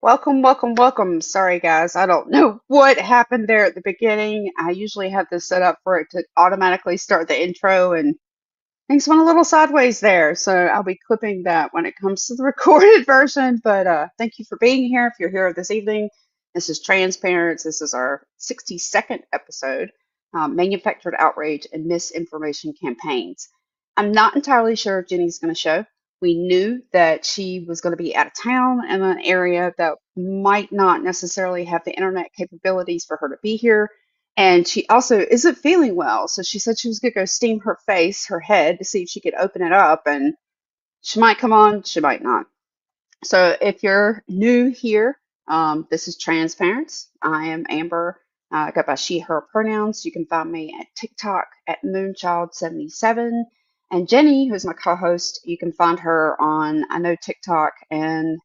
Welcome, welcome, welcome. Sorry, guys. I don't know what happened there at the beginning. I usually have this set up for it to automatically start the intro, and things went a little sideways there. So I'll be clipping that when it comes to the recorded version. But thank you for being here. If you're here this evening, this is TransParents. This is our 62nd episode, Manufactured Outrage and Misinformation Campaigns. I'm not entirely sure if Jenny's going to show. We knew that she was going to be out of town in an area that might not necessarily have the internet capabilities for her to be here. And she also isn't feeling well. So she said she was going to go steam her face, her head, to see if she could open it up. And she might come on, she might not. So if you're new here, this is TransParents. I am Amber. I go by she, her pronouns. You can find me at TikTok at Moonchild77. And Jenny, who's my co-host, you can find her on, I know, TikTok and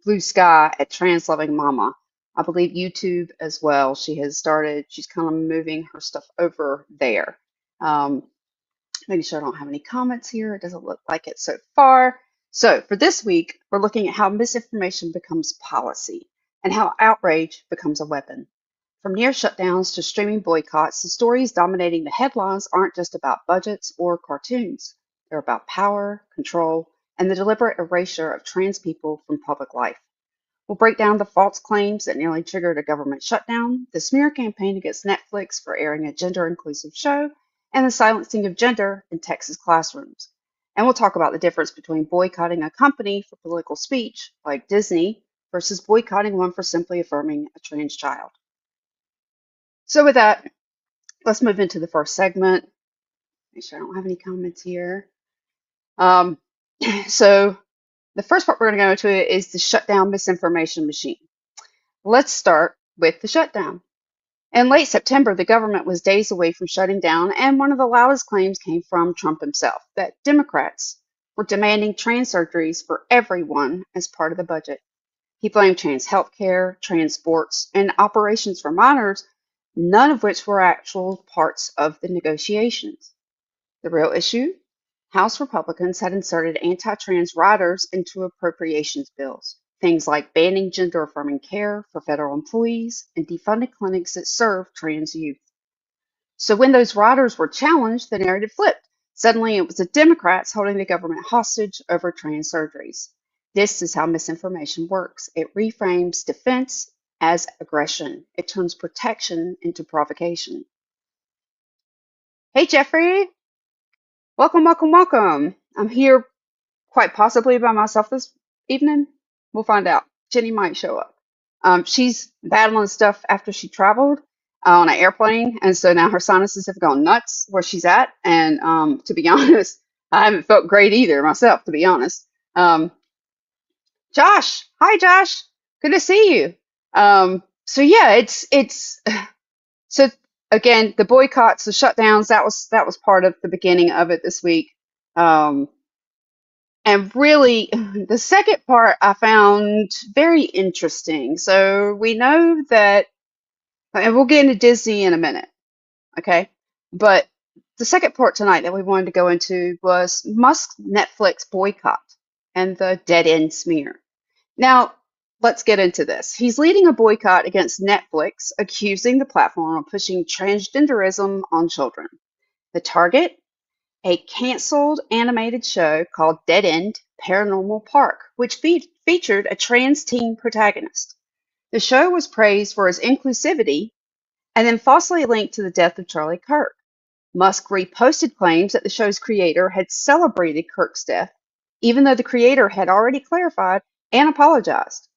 Blue Sky at Transloving Mama. I believe YouTube as well. She's kind of moving her stuff over there. Making sure I don't have any comments here. It doesn't look like it so far. So for this week, we're looking at how misinformation becomes policy and how outrage becomes a weapon. From near shutdowns to streaming boycotts, the stories dominating the headlines aren't just about budgets or cartoons. They're about power, control, and the deliberate erasure of trans people from public life. We'll break down the false claims that nearly triggered a government shutdown, the smear campaign against Netflix for airing a gender-inclusive show, and the silencing of gender in Texas classrooms. And we'll talk about the difference between boycotting a company for political speech, like Disney, versus boycotting one for simply affirming a trans child. So with that, let's move into the first segment. Make sure I don't have any comments here. So the first part we're going to go into is the shutdown misinformation machine. Let's start with the shutdown. In late September, the government was days away from shutting down, and one of the loudest claims came from Trump himself, that Democrats were demanding trans surgeries for everyone as part of the budget. He blamed trans healthcare, trans sports, and operations for minors, none of which were actual parts of the negotiations. The real issue? House Republicans had inserted anti-trans riders into appropriations bills, things like banning gender-affirming care for federal employees and defunding clinics that serve trans youth. So when those riders were challenged, the narrative flipped. Suddenly, it was the Democrats holding the government hostage over trans surgeries. This is how misinformation works. It reframes defense as aggression. It turns protection into provocation. Hey, Jeffrey. Welcome, welcome, welcome. I'm here quite possibly by myself this evening. We'll find out. Jenny might show up. She's battling stuff after she traveled on an airplane, and so now her sinuses have gone nuts where she's at. And to be honest, I haven't felt great either myself, to be honest. Josh, hi Josh, good to see you. So yeah, it's so again, the boycotts, the shutdowns, that was part of the beginning of it this week. And really, the second part I found very interesting. So we know that, and we'll get into Disney in a minute, okay? But the second part tonight that we wanted to go into was Musk's Netflix boycott and the dead end smear. Now, let's get into this. He's leading a boycott against Netflix, accusing the platform of pushing transgenderism on children. The target? A canceled animated show called Dead End Paranormal Park, which featured a trans teen protagonist. The show was praised for its inclusivity and then falsely linked to the death of Charlie Kirk. Musk reposted claims that the show's creator had celebrated Kirk's death, even though the creator had already clarified and apologized.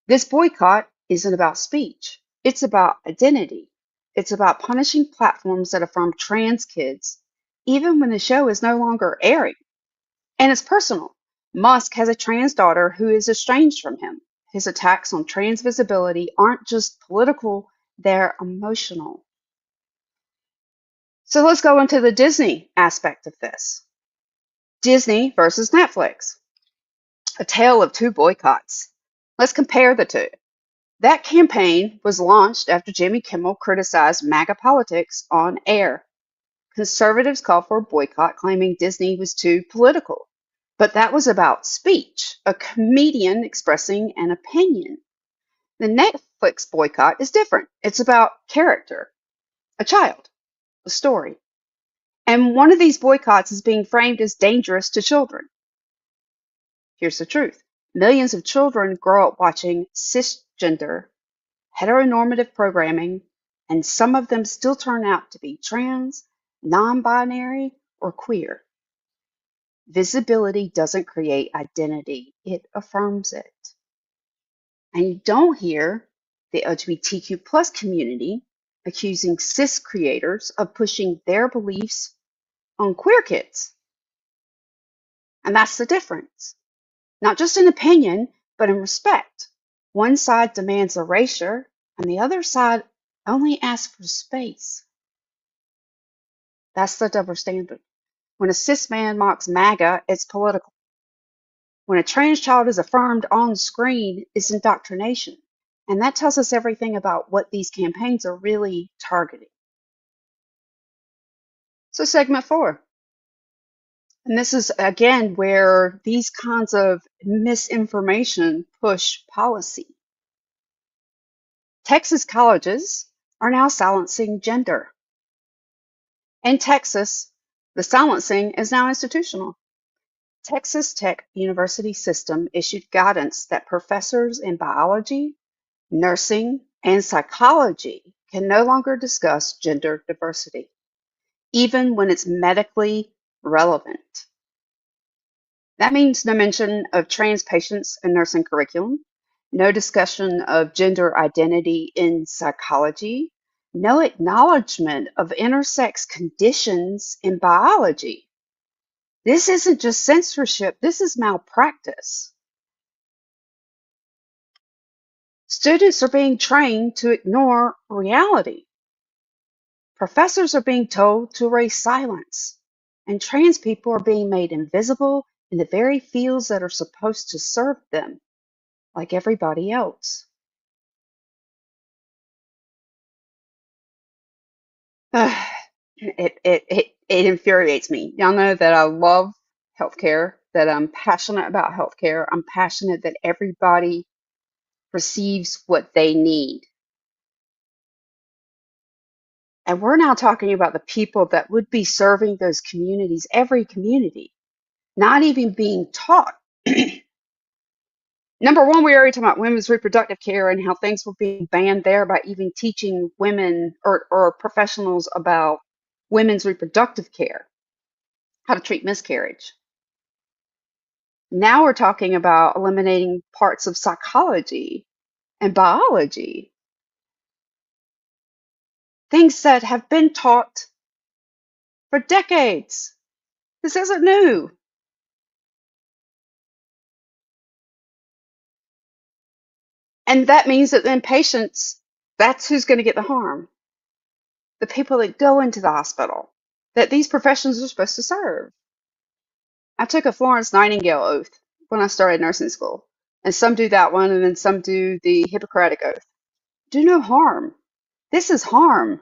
This boycott isn't about speech. It's about identity. It's about punishing platforms that affirm trans kids, even when the show is no longer airing. And it's personal. Musk has a trans daughter who is estranged from him. His attacks on trans visibility aren't just political, they're emotional. So let's go into the Disney aspect of this. Disney versus Netflix. A tale of two boycotts. Let's compare the two. That campaign was launched after Jimmy Kimmel criticized MAGA politics on air. Conservatives called for a boycott, claiming Disney was too political. But that was about speech, a comedian expressing an opinion. The Netflix boycott is different. It's about character, a child, a story. And one of these boycotts is being framed as dangerous to children. Here's the truth. Millions of children grow up watching cisgender, heteronormative programming, and some of them still turn out to be trans, non-binary, or queer. Visibility doesn't create identity, it affirms it. And you don't hear the LGBTQ plus community accusing cis creators of pushing their beliefs on queer kids. And that's the difference. Not just in opinion, but in respect. One side demands erasure, and the other side only asks for space. That's the double standard. When a cis man mocks MAGA, it's political. When a trans child is affirmed on screen, it's indoctrination. And that tells us everything about what these campaigns are really targeting. So segment 4. And this is, again, where these kinds of misinformation push policy. Texas colleges are now silencing gender. In Texas, the silencing is now institutional. Texas Tech University System issued guidance that professors in biology, nursing, and psychology can no longer discuss gender diversity, even when it's medically relevant. That means no mention of trans patients in nursing curriculum, no discussion of gender identity in psychology, no acknowledgement of intersex conditions in biology. This isn't just censorship, this is malpractice. Students are being trained to ignore reality. Professors are being told to erase silence. And trans people are being made invisible in the very fields that are supposed to serve them, like everybody else. It infuriates me. Y'all know that I love healthcare, that I'm passionate about healthcare. I'm passionate that everybody receives what they need. And we're now talking about the people that would be serving those communities, every community, not even being taught. Number one, we already talked about women's reproductive care and how things were being banned there by even teaching women or professionals about women's reproductive care, how to treat miscarriage. Now we're talking about eliminating parts of psychology and biology, things that have been taught for decades. This isn't new. And that means that then patients, that's who's going to get the harm. The people that go into the hospital, that these professions are supposed to serve. I took a Florence Nightingale oath when I started nursing school. And some do that one, and then some do the Hippocratic oath. Do no harm. This is harm.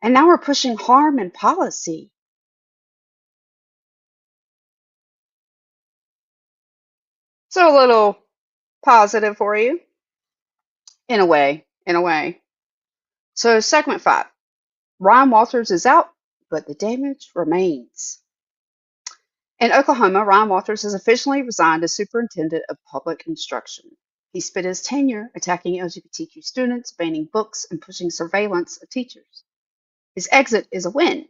And now we're pushing harm in policy. So a little positive for you, in a way, in a way. So segment 5, Ron Walters is out, but the damage remains. In Oklahoma, Ron Walters has officially resigned as superintendent of public instruction. He spent his tenure attacking LGBTQ students, banning books, and pushing surveillance of teachers. His exit is a win,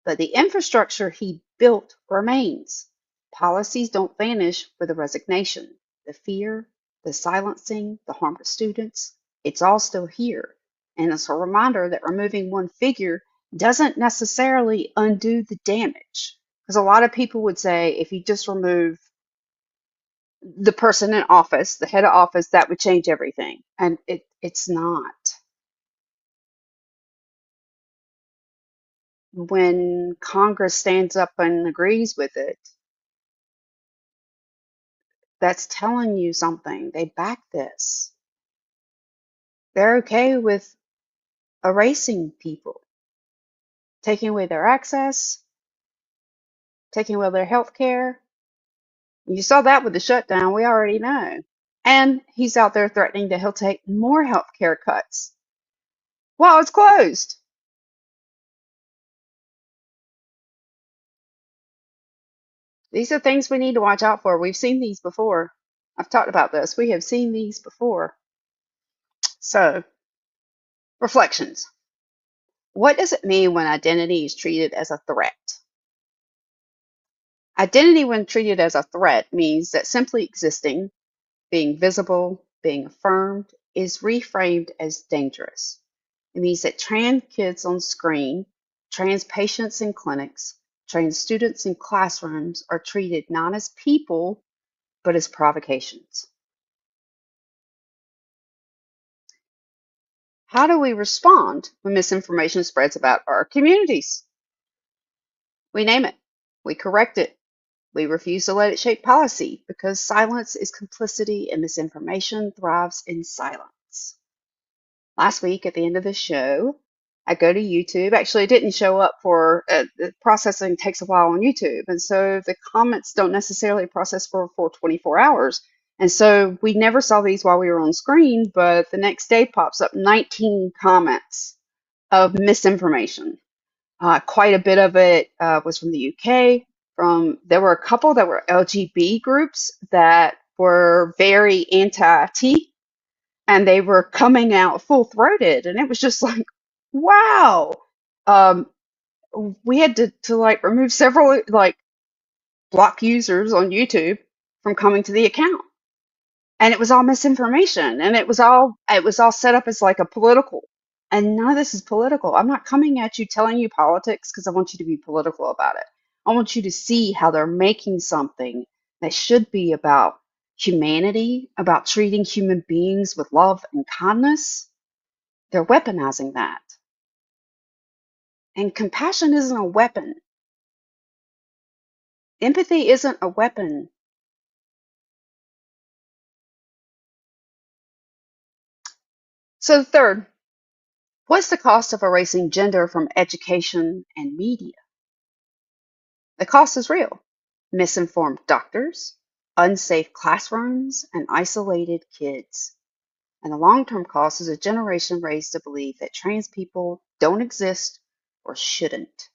but the infrastructure he built remains. Policies don't vanish with a resignation. The fear, the silencing, the harm to students, it's all still here. And it's a reminder that removing one figure doesn't necessarily undo the damage. Because a lot of people would say if you just remove the person in office, the head of office, that would change everything. And it's not. When Congress stands up and agrees with it, that's telling you something. They back this. They're okay with erasing people, taking away their access, taking away their health care. You saw that with the shutdown, we already know. And he's out there threatening that he'll take more healthcare cuts while it's closed. These are things we need to watch out for. We've seen these before. I've talked about this. We have seen these before. So, reflections. What does it mean when identity is treated as a threat? Identity, when treated as a threat, means that simply existing, being visible, being affirmed, is reframed as dangerous. It means that trans kids on screen, trans patients in clinics, trans students in classrooms are treated not as people, but as provocations. How do we respond when misinformation spreads about our communities? We name it, we correct it, we refuse to let it shape policy because silence is complicity and misinformation thrives in silence. Last week at the end of the show, I go to YouTube. Actually, it didn't show up for the processing takes a while on YouTube. And so the comments don't necessarily process for 24 hours. And so we never saw these while we were on screen, but the next day pops up 19 comments of misinformation. Quite a bit of it was from the UK. There were a couple that were LGBT groups that were very anti-T, and they were coming out full throated, and it was just like, wow. Um, we had to like remove several, like block users on YouTube from coming to the account, and it was all misinformation, and it was all set up as like a political, and none of this is political. I'm not coming at you telling you politics because I want you to be political about it. I want you to see how they're making something that should be about humanity, about treating human beings with love and kindness. They're weaponizing that. And compassion isn't a weapon. Empathy isn't a weapon. So, third, what's the cost of erasing gender from education and media? The cost is real. Misinformed doctors, unsafe classrooms, and isolated kids. And the long term cost is a generation raised to believe that trans people don't exist or shouldn't.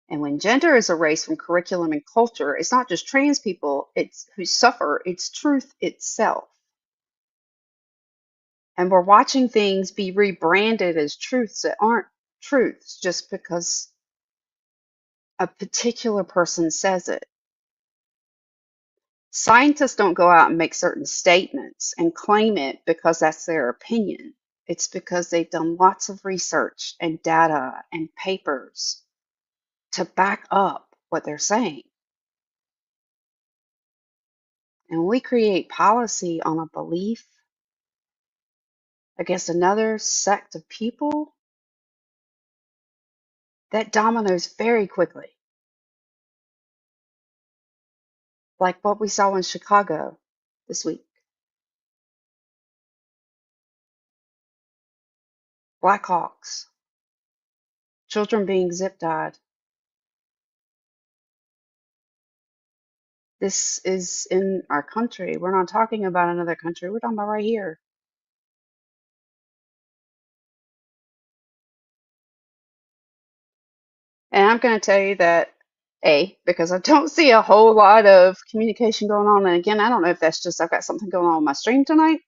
And when gender is erased from curriculum and culture, it's not just trans people who suffer, it's truth itself. And we're watching things be rebranded as truths that aren't truths just because a particular person says it. Scientists don't go out and make certain statements and claim it because that's their opinion. It's because they've done lots of research and data and papers to back up what they're saying. And when we create policy on a belief against another sect of people, that dominoes very quickly. Like what we saw in Chicago this week. Blackhawks, children being zip-tied. This is in our country. We're not talking about another country. We're talking about right here. And I'm going to tell you that, A, because I don't see a whole lot of communication going on. And again, I don't know if that's just I've got something going on my stream tonight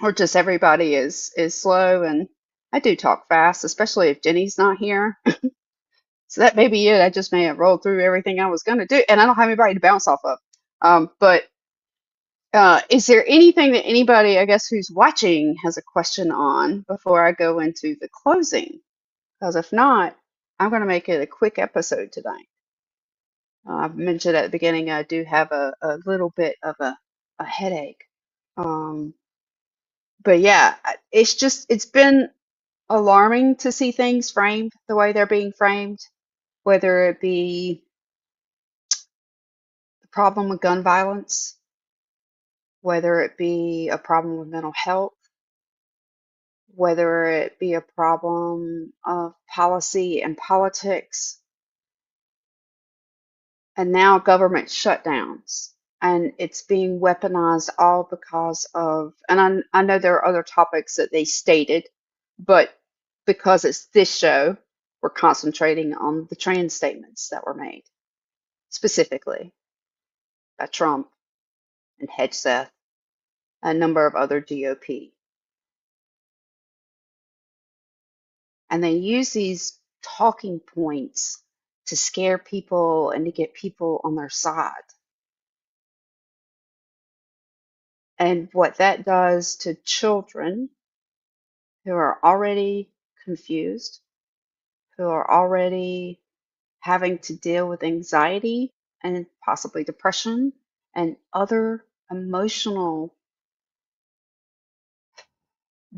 or just everybody is slow. And I do talk fast, especially if Jenny's not here. So that may be it. I just may have rolled through everything I was going to do. And I don't have anybody to bounce off of. But is there anything that anybody, I guess, who's watching has a question on before I go into the closing? Because if not, I'm going to make it a quick episode tonight. I've mentioned at the beginning I do have a little bit of a headache. Um, but yeah, it's been alarming to see things framed the way they're being framed, whether it be the problem with gun violence, whether it be a problem with mental health, whether it be a problem of policy and politics, and now government shutdowns. and it's being weaponized all because of, and I know there are other topics that they stated, but because it's this show, we're concentrating on the trans statements that were made specifically by Trump and Hegseth, a number of other GOP. And they use these talking points to scare people and to get people on their side. And what that does to children who are already confused, who are already having to deal with anxiety and possibly depression and other emotional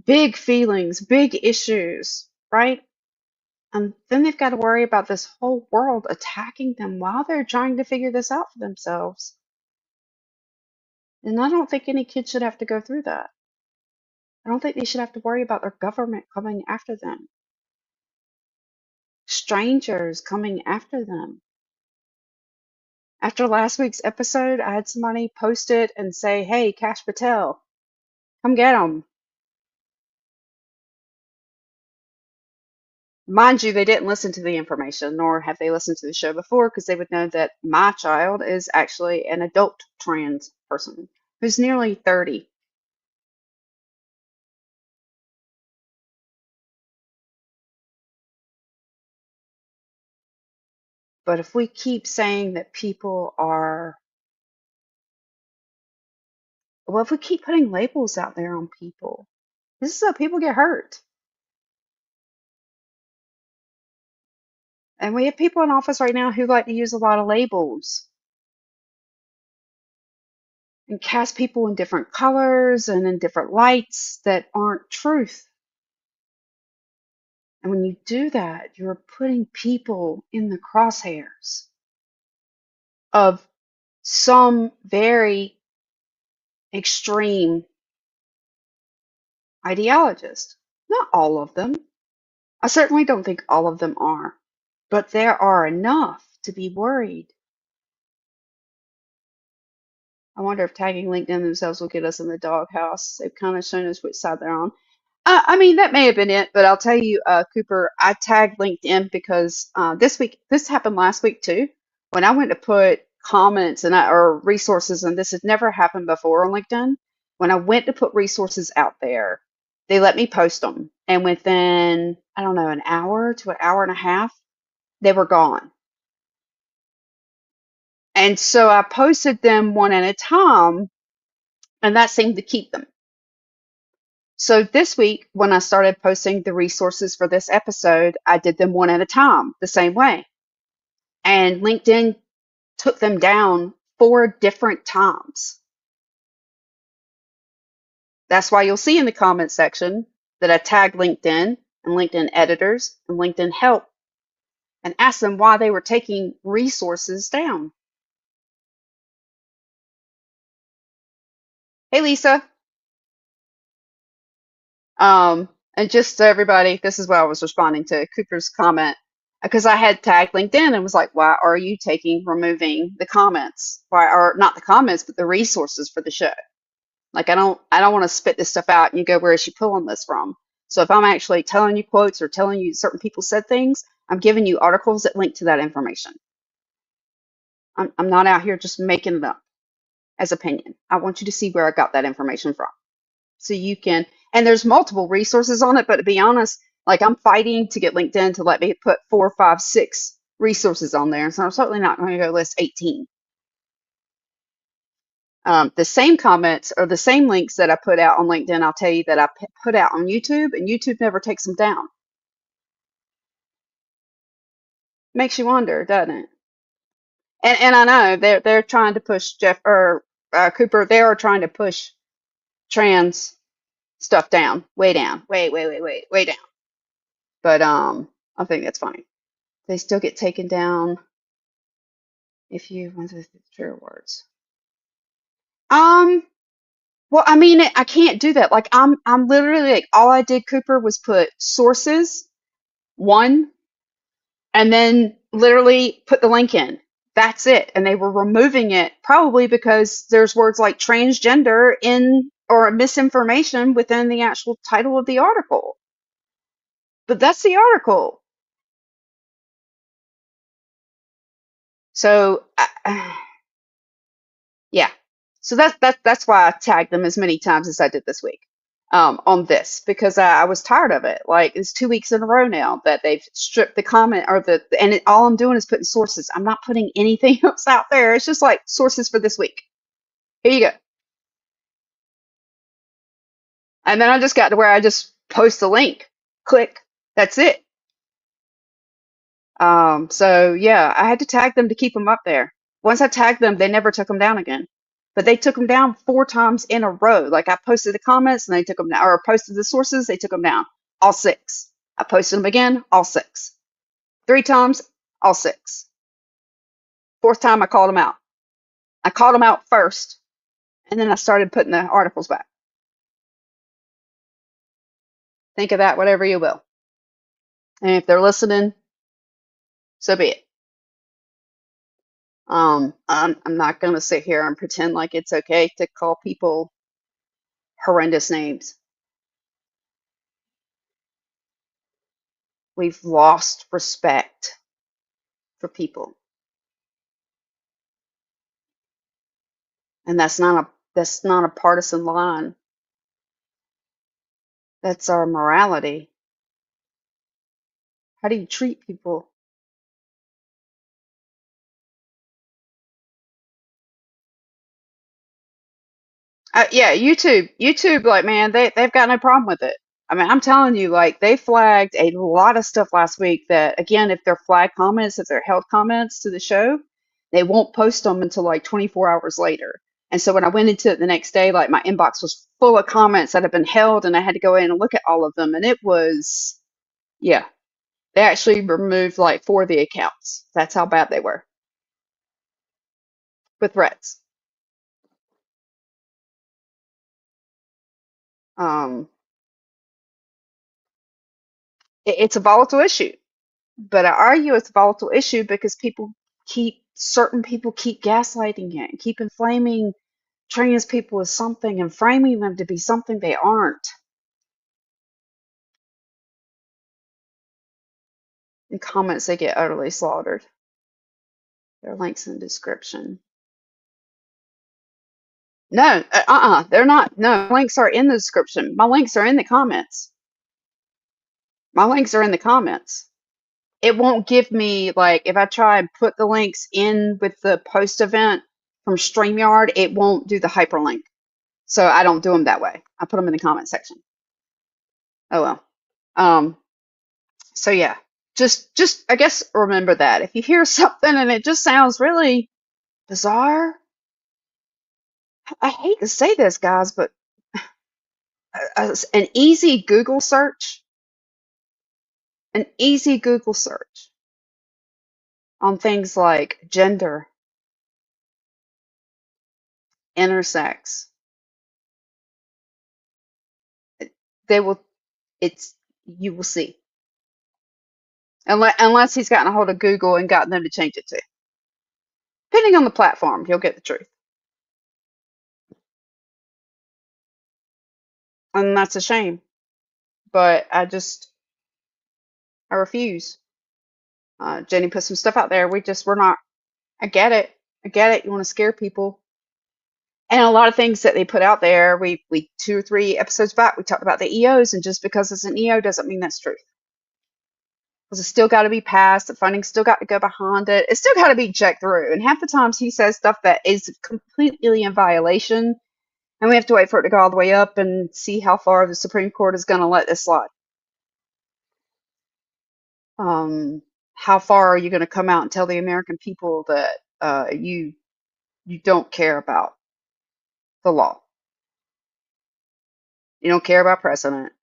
big feelings, big issues, right? And then they've got to worry about this whole world attacking them while they're trying to figure this out for themselves. And I don't think any kid should have to go through that. I don't think they should have to worry about their government coming after them, strangers coming after them. After last week's episode, I had somebody post it and say, "Hey, Cash Patel, come get them." Mind you, they didn't listen to the information, nor have they listened to the show before, because they would know that my child is actually an adult trans person who's nearly 30. But if we keep saying that people are, well, if we keep putting labels out there on people, this is how people get hurt. And we have people in office right now who like to use a lot of labels and cast people in different colors and in different lights that aren't truth. And when you do that, you're putting people in the crosshairs of some very extreme ideologists. Not all of them. I certainly don't think all of them are, but there are enough to be worried. I wonder if tagging LinkedIn themselves will get us in the doghouse. They've kind of shown us which side they're on. I mean, that may have been it, but I'll tell you, Cooper, I tagged LinkedIn because this happened last week too, when I went to put comments or resources, and this had never happened before on LinkedIn. When I went to put resources out there, they let me post them, and within, I don't know, an hour to an hour and a half, they were gone. And so I posted them one at a time, and that seemed to keep them. So this week, when I started posting the resources for this episode, I did them one at a time, the same way. And LinkedIn took them down 4 different times. That's why you'll see in the comment section that I tagged LinkedIn and LinkedIn editors and LinkedIn help and asked them why they were taking resources down. Hey, Lisa. And just so everybody, this is what I was responding to Cooper's comment, because I had tagged LinkedIn and was like, why are you removing the comments? Why are not the comments, but the resources for the show? Like, I don't want to spit this stuff out and you go, where is she pulling this from? So if I'm actually telling you quotes or telling you certain people said things, I'm giving you articles that link to that information. I'm not out here just making it up as opinion. I want you to see where I got that information from. So you can, and there's multiple resources on it, but to be honest, like, I'm fighting to get LinkedIn to let me put 4, 5, 6 resources on there. So I'm certainly not going to go list 18. The same comments or the same links that I put out on LinkedIn, I'll tell you that I put out on YouTube, and YouTube never takes them down. Makes you wonder, doesn't it? And I know they're trying to push Cooper. They are trying to push trans stuff down, way down, way down. But I think that's funny. They still get taken down if you want to trigger words. Well, I mean, I can't do that. Like, I'm literally, like, all I did, Cooper, was put sources, one, and then literally put the link in. That's it. And they were removing it probably because there's words like transgender in or misinformation within the actual title of the article. But that's the article. So yeah. So that's why I tagged them as many times as I did this week on this because I was tired of it. Like it's 2 weeks in a row now that they've stripped the comment or all I'm doing is putting sources. I'm not putting anything else out there. It's just like sources for this week. Here you go. And then I just got to where I just post the link, click, that's it. So yeah, I had to tag them to keep them up there. Once I tagged them, they never took them down again. But they took them down 4 times in a row. Like I posted the comments and they took them down, or posted the sources, they took them down. All 6. I posted them again, all 6. 3 times, all 6. 4th time, I called them out. I called them out first, and then I started putting the articles back. Think of that whatever you will. And if they're listening, so be it. I'm not going to sit here and pretend like it's okay to call people horrendous names. We've lost respect for people. And that's not a partisan line. That's our morality. How do you treat people? Yeah, YouTube, like man, they've got no problem with it. I mean, I'm telling you, like they flagged a lot of stuff last week that, again, if they're flag comments, if they're held comments to the show, they won't post them until like 24 hours later. And so when I went into it the next day, like my inbox was full of comments that had been held, and I had to go in and look at all of them. And it was, yeah, they actually removed like 4 of the accounts. That's how bad they were with threats. Um, it's a volatile issue. But I argue it's a volatile issue because certain people keep gaslighting it and keep inflaming trans people as something and framing them to be something they aren't. In comments, they get utterly slaughtered. There are links in the description. No, they're not. No, links are in the description. My links are in the comments. My links are in the comments. It won't give me, like, if I try and put the links in with the post event from StreamYard, it won't do the hyperlink. So I don't do them that way. I put them in the comment section. Oh well. Um, so yeah, just I guess remember that if you hear something and it just sounds really bizarre, I hate to say this, guys, but an easy Google search, an easy Google search on things like gender, intersex, they will, it's, you will see. Unless he's gotten a hold of Google and gotten them to change it to. Depending on the platform, you'll get the truth. And that's a shame. But I refuse. Jenni put some stuff out there. We're not, I get it. I get it. You want to scare people. And a lot of things that they put out there, we 2 or 3 episodes back, we talked about the EOs, and just because it's an EO doesn't mean that's true. Because it's still got to be passed, the funding's still got to go behind it, it's still got to be checked through. And half the times he says stuff that is completely in violation, and we have to wait for it to go all the way up and see how far the Supreme Court is going to let this slide. How far are you going to come out and tell the American people that you don't care about the law? You don't care about precedent,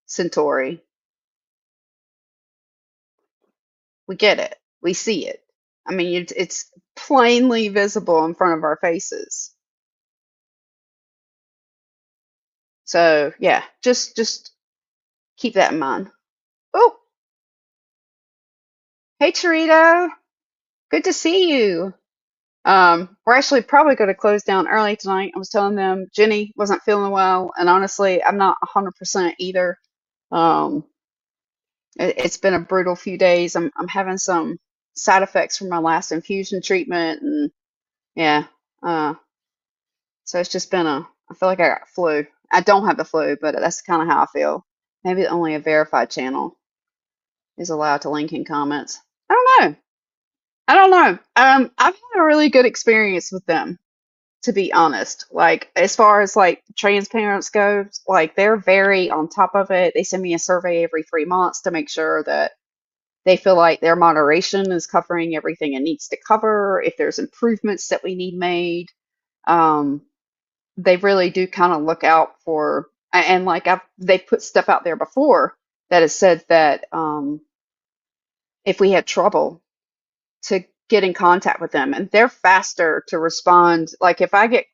Centauri. We get it. We see it. I mean, it's plainly visible in front of our faces. So yeah, just keep that in mind. Oh, hey Charito. Good to see you. We're actually probably going to close down early tonight. I was telling them Jenny wasn't feeling well, and honestly, I'm not 100% either. Um, it's been a brutal few days. I'm having some side effects from my last infusion treatment, and yeah, uh, so it's just been I feel like I got flu. I don't have the flu, but that's kind of how I feel. Maybe only a verified channel is allowed to link in comments. I don't know. I don't know. I've had a really good experience with them, to be honest. Like as far as like TransParents go, like they're very on top of it. They send me a survey every 3 months to make sure that they feel like their moderation is covering everything it needs to cover. If there's improvements that we need made, um, they really do kind of look out for. And like they put stuff out there before that has said that if we had trouble to get in contact with them, and they're faster to respond. Like if I get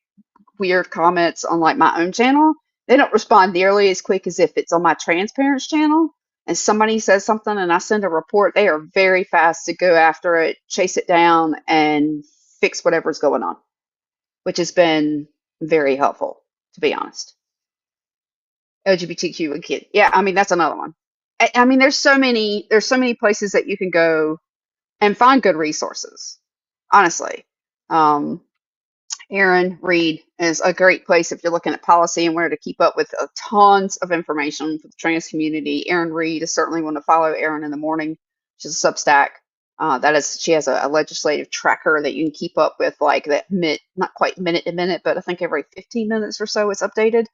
weird comments on like my own channel, they don't respond nearly as quick as if it's on my TransParents channel and somebody says something and I send a report. They are very fast to go after it, chase it down, and fix whatever's going on, which has been very helpful, to be honest. LGBTQ and kid. Yeah, I mean that's another one. I mean there's so many places that you can go and find good resources, honestly. Um, Aaron Reed is a great place if you're looking at policy and where to keep up with tons of information for the trans community. Aaron Reed is certainly one to follow. Aaron in the morning, she's a Substack. She has a legislative tracker that you can keep up with, like that not quite minute to minute, but I think every 15 minutes or so it's updated.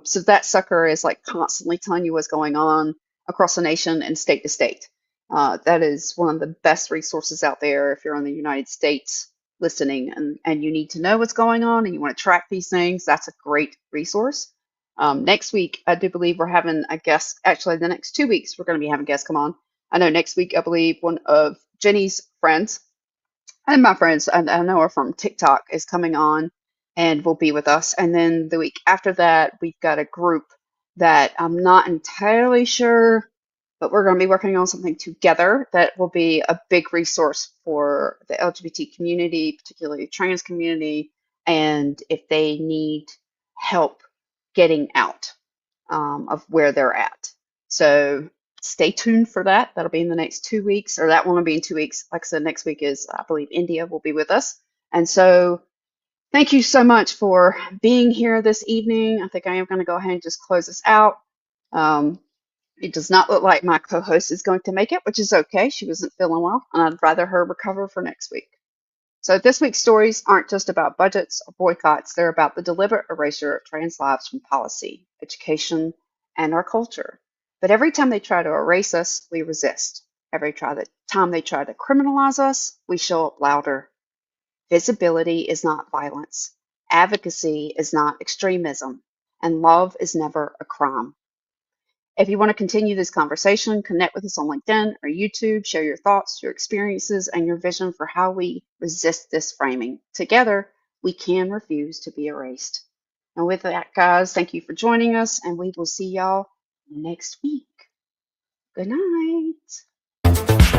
So that sucker is like constantly telling you what's going on across the nation and state to state. That is one of the best resources out there if you're in the United States listening and you need to know what's going on and you want to track these things. That's a great resource. Next week, I do believe we're having a guest. Actually, the next 2 weeks, we're going to be having guests come on. I know next week, I believe one of Jenny's friends and my friends, I know her from TikTok, is coming on and will be with us. And then the week after that, we've got a group that I'm not entirely sure, but we're going to be working on something together that will be a big resource for the LGBT community, particularly the trans community, and if they need help getting out of where they're at. So stay tuned for that. That'll be in the next 2 weeks, or that one will be in 2 weeks. Like I said, next week is, I believe, India will be with us. And so thank you so much for being here this evening. I think I am going to go ahead and just close this out. Um, it does not look like my co-host is going to make it, which is okay. She wasn't feeling well, and I'd rather her recover for next week. So this week's stories aren't just about budgets or boycotts. They're about the deliberate erasure of trans lives from policy, education, and our culture. But every time they try to erase us, we resist. Time they try to criminalize us, we show up louder. Visibility is not violence. Advocacy is not extremism. And love is never a crime. If you want to continue this conversation, connect with us on LinkedIn or YouTube, share your thoughts, your experiences, and your vision for how we resist this framing. Together, we can refuse to be erased. And with that, guys, thank you for joining us, and we will see y'all next week. Good night.